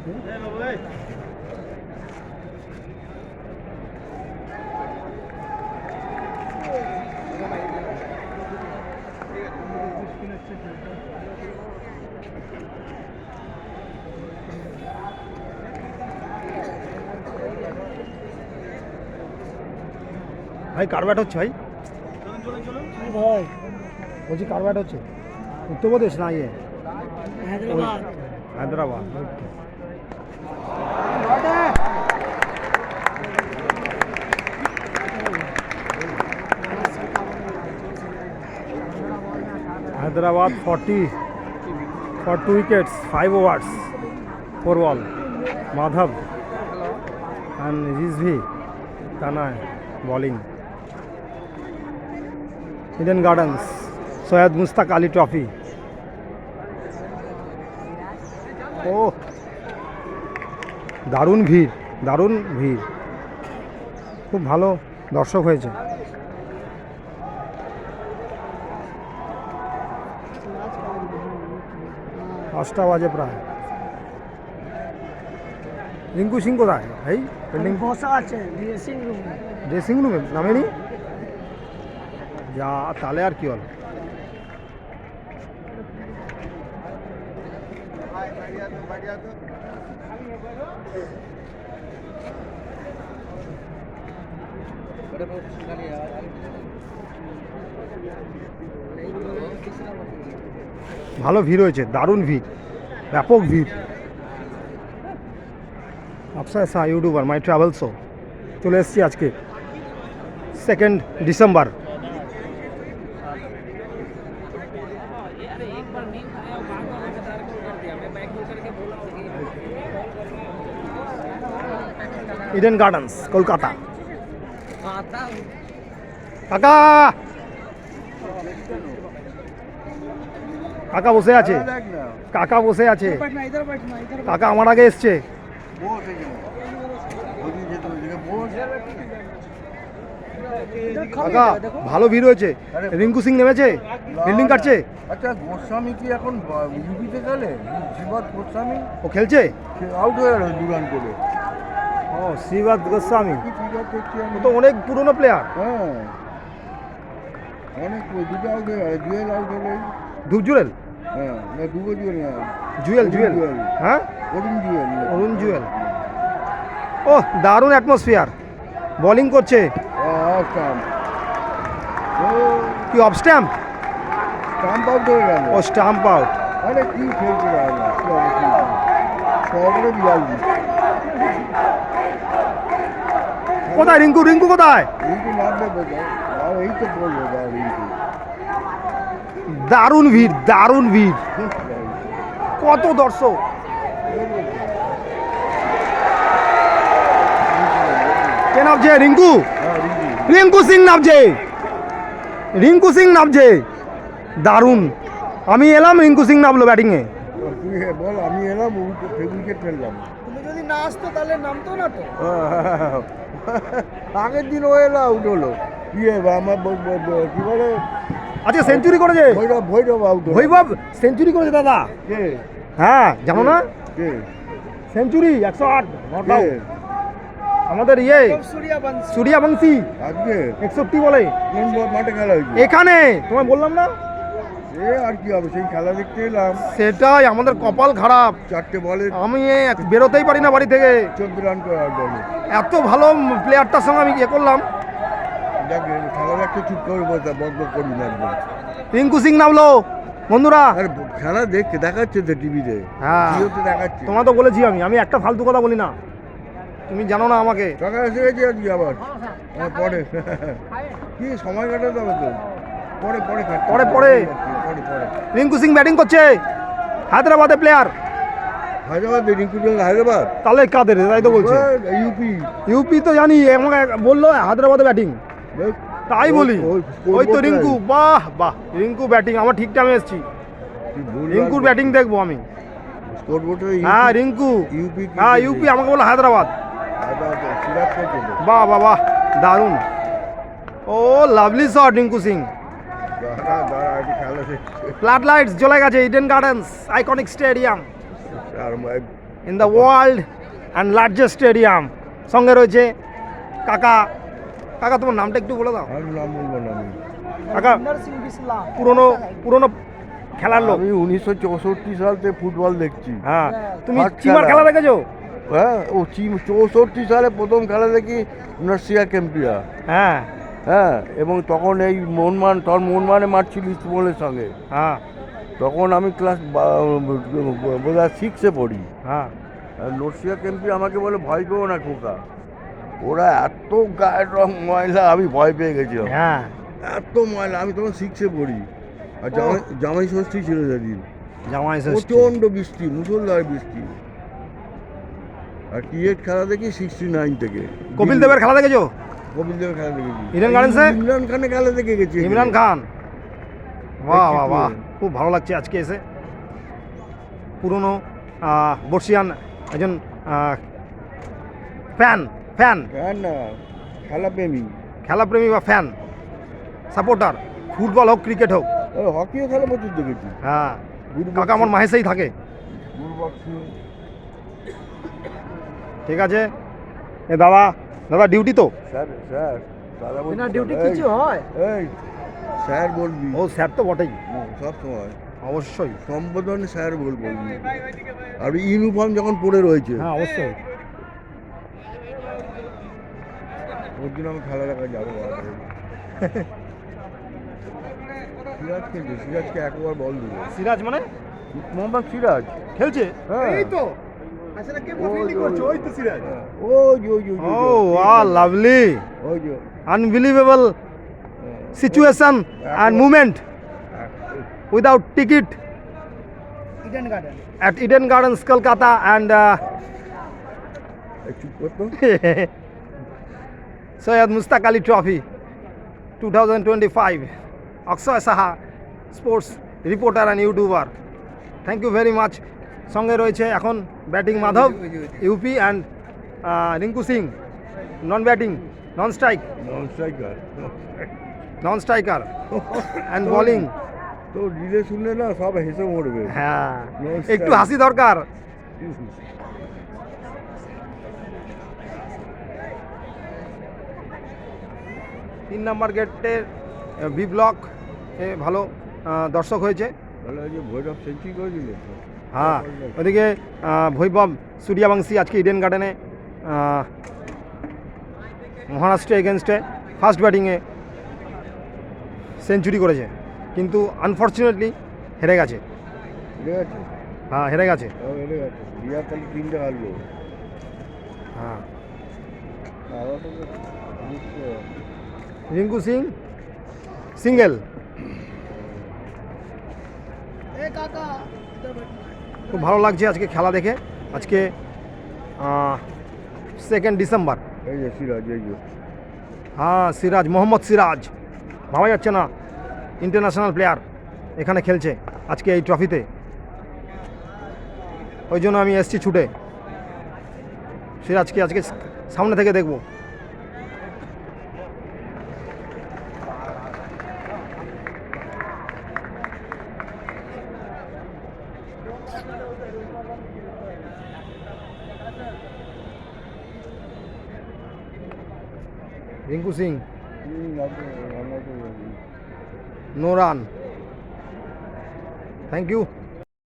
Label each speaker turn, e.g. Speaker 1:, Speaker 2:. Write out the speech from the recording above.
Speaker 1: ভাই কার ব্যাট হচ্ছে ভাই?
Speaker 2: ভাই
Speaker 1: বলছি কার ব্যাট হচ্ছে? উত্তরপ্রদেশ না ইয়ে
Speaker 2: Hyderabad.
Speaker 1: Hyderabad. Hyderabad 40 for 2 wickets, 5 overs, 4 ball. Madhav and Rizvi Tanay bowling. Eden Gardens, Soyad Mustaq Ali Trophy. Oh, দারুণ ভিড়, দারুণ ভিড়, খুব ভালো দর্শক হয়েছে। 5টা বাজে প্রায়। রিঙ্কু সিং কোথায় ভাই? বিল্ডিং
Speaker 2: বসা আছে ড্রেসিং রুমে।
Speaker 1: ড্রেসিং রুমে নামেনি? যা তাহলে আর কি হলো। ভালো ভিড় হয়েছে, দারুণ ভিড়, ব্যাপক ভিড়। আফসার শাহ ইউটিউবার মাই ট্রাভেল শো চলে এসেছি আজকে 2 ডিসেম্বর। Eden gardens Kolkata. কাকা কাকা বসে আছে, কাকা বসে আছে, কাকা আমার আগে এসছে। কাকা ভালো ভিড় হয়েছে। রিঙ্কু সিং নেমেছে, ফিল্ডিং কাটছে।
Speaker 3: আচ্ছা গোস্বামী কি এখন ইউপিতে গেলে? শ্রীবাদ গোস্বামী
Speaker 1: ও খেলছে,
Speaker 3: আউট হয়ে গেল 2 রান করে।
Speaker 1: ও শ্রীবাদ গোস্বামী
Speaker 3: কি ক্রিকেট দেখছি আমি।
Speaker 1: ও তো অনেক পুরনো প্লেয়ার।
Speaker 3: হ্যাঁ অনেক, 2টা আউট হয়ে গেল। জুয়েল আউট হলো।
Speaker 1: ধূপ জুয়েল,
Speaker 3: হ্যাঁ না 2 জুয়েল না,
Speaker 1: জুয়েল জুয়েল হ্যাঁ
Speaker 3: অরুণ জুয়েল।
Speaker 1: অরুণ জুয়েল। ও দারুণ অ্যাটমসফিয়ার, বোলিং করছে। কি অফ স্ট্যাম্প?
Speaker 3: স্টাম্প আউট হয়ে গেল।
Speaker 1: ও স্টাম্প আউট।
Speaker 3: আরে কি খেলতে পারে না, সবরে বিয়াল দি।
Speaker 1: কোথায় রিঙ্কু? রিঙ্কু কোথায়?
Speaker 3: রিঙ্কু নামবে বোঝাও, আর এই তো বলবো দাও রিঙ্কু।
Speaker 1: দারুণ ভিড়, দারুণ ভিড়, কত দর্শক। কে নামছে? রিঙ্কু, রিঙ্কু সিং নামছে, রিঙ্কু সিং নামছে, দারুণ। আমি এলাম, রিঙ্কু সিং নামলো ব্যাটিংয়ে।
Speaker 3: তুই বল আমি এলাম, উইকেট ফেললাম।
Speaker 2: তুমি যদি না আসতো তাহলে নামতো না তো।
Speaker 3: আগের দিন ও এলো, আউট হলো। আমার কি বলে
Speaker 1: আচ্ছা সেঞ্চুরি করেছে
Speaker 3: ভৈরব, ভৈরব আউট।
Speaker 1: ভৈরব সেঞ্চুরি করেছে দাদা।
Speaker 3: কে?
Speaker 1: হ্যাঁ জানো না?
Speaker 3: কে
Speaker 1: সেঞ্চুরি 108 নট
Speaker 3: কে?
Speaker 1: আউট। আমাদের ইয়ে সূর্যবংশী
Speaker 3: আজকে
Speaker 1: 61 বলে।
Speaker 3: কোন মাঠে খেলা হয়েছে?
Speaker 1: এখানে তোমায় বললাম না,
Speaker 3: সে আর কি হবে, সেই খেলা দেখতে এলাম।
Speaker 1: সেটাই আমাদের কপাল খারাপ।
Speaker 3: 4টে বলে
Speaker 1: আমি বেরোতেই পারি না বাড়ি থেকে।
Speaker 3: 14 রান করে আউট হলো।
Speaker 1: এত ভালো প্লেয়ারটার সঙ্গে আমি ইয়ে করলাম।
Speaker 3: দেখ খেলা দেখতে চুপ করে বসে বক বক করি না একদম।
Speaker 1: রিঙ্কু সিং নামলো বন্ধুরা।
Speaker 3: আর খেলা দেখাচ্ছে তো টিভিতে,
Speaker 1: হ্যাঁ
Speaker 3: জিওতে দেখাচ্ছে।
Speaker 1: তোমার তো বলেছি আমি একটা ফালতু কথা বলি না, তুমি জানো না আমাকে।
Speaker 3: টাকা এসে গেছে আজকে আবার। পরে কি সময় কাটাতে হবে তো, পরে পরে
Speaker 1: পরে পরে। রিঙ্কু সিং ব্যাটিং করছে, হায়দ্রাবাদের প্লেয়ার।
Speaker 3: হায়দ্রাবাদ রিঙ্কু সিং হায়দ্রাবাদ,
Speaker 1: তাহলে কাদের? তাই তো বলছি।
Speaker 3: ইউপি।
Speaker 1: ইউপি তো জানি, আমাকে বললো হায়দ্রাবাদে ব্যাটিং, তাই বলি। ওই তো রিঙ্কু, বাহ বাহ, রিঙ্কু ব্যাটিং। আমার ঠিক টাইমে এসেছি, রিঙ্কুর ব্যাটিং দেখবো আমি। হ্যাঁ রিঙ্কু, হ্যাঁ ইউপি, আমাকে বললো হায়দ্রাবাদ। বাহ বাহ বাহ, দারুণ। ও lovely shot Rinku Singh. Flood lights জ্বলে গেছে Eden Gardens iconic stadium. In the world and largest stadium. সঙ্গে রয়েছে কাকা। কাকা তোমার নামটা একটু বলে দাও।
Speaker 3: আমি নাম বলবো না আমি।
Speaker 1: কাকা
Speaker 2: ইন্দর সিং বিসলা
Speaker 1: পুরনো খেলার লোক।
Speaker 3: আমি 1964 সাল থেকে ফুটবল দেখছি।
Speaker 1: হ্যাঁ, তুমি
Speaker 3: First
Speaker 1: চিমার
Speaker 3: খেলা।
Speaker 1: খেলা দেখেছো?
Speaker 3: হ্যাঁ, ও 64 সালে প্রথম খেলা দেখি নার্সিয়া ক্যাম্পিয়া।
Speaker 1: হ্যাঁ
Speaker 3: হ্যাঁ, এবং তখন এই মোহনমানে মাঠ ছিল ইস্টবেঙ্গলের সঙ্গে।
Speaker 1: হ্যাঁ
Speaker 3: তখন আমি ক্লাস বোধহয় 6-এ পড়ি।
Speaker 1: হ্যাঁ
Speaker 3: আর নর্সিয়া ক্যাম্পি আমাকে বলে ভয় পেও না খোকা, ওরা এত গায়ের রং ময়লা, আমি ভয় পেয়ে গেছিলাম।
Speaker 1: হ্যাঁ
Speaker 3: এত ময়লা, আমি তখন 6-এ পড়ি। আর জামাই ষষ্ঠী ছিল সেদিন,
Speaker 1: জামাই ষষ্ঠী।
Speaker 3: প্রচণ্ড বৃষ্টি, মুষলধারে বৃষ্টি। আর ক্রিকেট খেলা দেখি 69 থেকে।
Speaker 1: কপিল দেবের খেলা দেখেছো?
Speaker 3: কপিল দেবের খেলা দেখেছি।
Speaker 1: ইডেন গার্ডেন্সে?
Speaker 3: ইমরান খানের খেলা দেখে গেছি।
Speaker 1: ইমরান খান, বাহ বাহ বাহ,
Speaker 3: দেখছি তো।
Speaker 1: খুব ভালো লাগছে আজকে এসে। পুরনো বর্ষিয়ান একজন ফ্যান
Speaker 3: ফ্যান না, খেলাপ্রেমী।
Speaker 1: খেলাপ্রেমী বা ফ্যান সাপোর্টার, ফুটবল হোক ক্রিকেট হোক।
Speaker 3: হকিও খেলা প্রচুর দেখেছি।
Speaker 1: হ্যাঁ, কাকা আমার মাহেশেই থাকে। ঠিক আছে। এ দাদা, দাদা ডিউটি তো?
Speaker 3: স্যার স্যার দাদা বলছি।
Speaker 2: না ডিউটি কিছু হয়?
Speaker 3: এই স্যার বলবি।
Speaker 1: ও স্যার তো বটেই,
Speaker 3: সব সময়
Speaker 1: অবশ্যই।
Speaker 3: সম্বোধনে স্যার বলবি। আর ইউনিফর্ম যখন পরে রয়েছে,
Speaker 1: হ্যাঁ অবশ্যই।
Speaker 3: ওর জন্য আমি খেলা দেখা যাবো। সিরাজ খেলছে, সিরাজকে একবার বল দেবো।
Speaker 1: সিরাজ মানে?
Speaker 3: মোহাম্মদ সিরাজ
Speaker 1: খেলছে?
Speaker 3: হ্যাঁ।
Speaker 1: এই তো আসলে কে ফিল্ডিং করছে? ওই তো সিরাজ।
Speaker 3: ওই যে
Speaker 1: ও ওয়াও, লাভলি,
Speaker 3: ওই যে
Speaker 1: unbelievable situation and movement without ticket
Speaker 2: Eden garden
Speaker 1: at Eden Gardens, Kolkata, and
Speaker 3: চুপ করতো।
Speaker 1: Syed Mustaq Ali Trophy 2025. Akshay Saha, sports reporter and YouTuber. Thank you very much. সঙ্গে রয়েছে এখন batting Madhav UP and Rinku Singh non batting, non strike, non striker and bowling.
Speaker 3: তো relay শুনলে না সব হেসে মরবে।
Speaker 1: হ্যাঁ,
Speaker 3: Non-strike.
Speaker 1: একটু হাসি দরকার। 3 নম্বর গেটের বি ব্লক এ ভালো দর্শক হয়েছে।
Speaker 3: ভালো যে ভৈরব সেঞ্চুরি করে দিল।
Speaker 1: হ্যাঁ, ওদিকে বৈভব সূর্যবংশী আজকে ইডেন গার্ডেনে মহারাষ্ট্র এগেনস্টে ফার্স্ট ব্যাটিংয়ে সেঞ্চুরি করেছে, কিন্তু আনফর্চুনেটলি হেরে গেছে।
Speaker 3: হেরে গেছে,
Speaker 1: হ্যাঁ হেরে গেছে।
Speaker 3: হেরে গেছে। বিহার তাহলে 3টে হারলো।
Speaker 1: হ্যাঁ,
Speaker 3: আবার তো বুঝতে
Speaker 1: রিঙ্কু সিং সিঙ্গেল।
Speaker 2: এ কাকা
Speaker 1: খুব ভালো লাগছে আজকে খেলা দেখে। আজকে 2 ডিসেম্বর।
Speaker 3: এই যে সিরাজ, এই যে
Speaker 1: হ্যাঁ সিরাজ, মোহাম্মদ সিরাজ, ভাবা যাচ্ছে না, ইন্টারন্যাশনাল প্লেয়ার এখানে খেলছে আজকে এই ট্রফিতে। ওই জন্য আমি এসছি ছুটে সিরাজকে আজকে সামনে থেকে দেখব। Rinku Singh, no run. Thank you.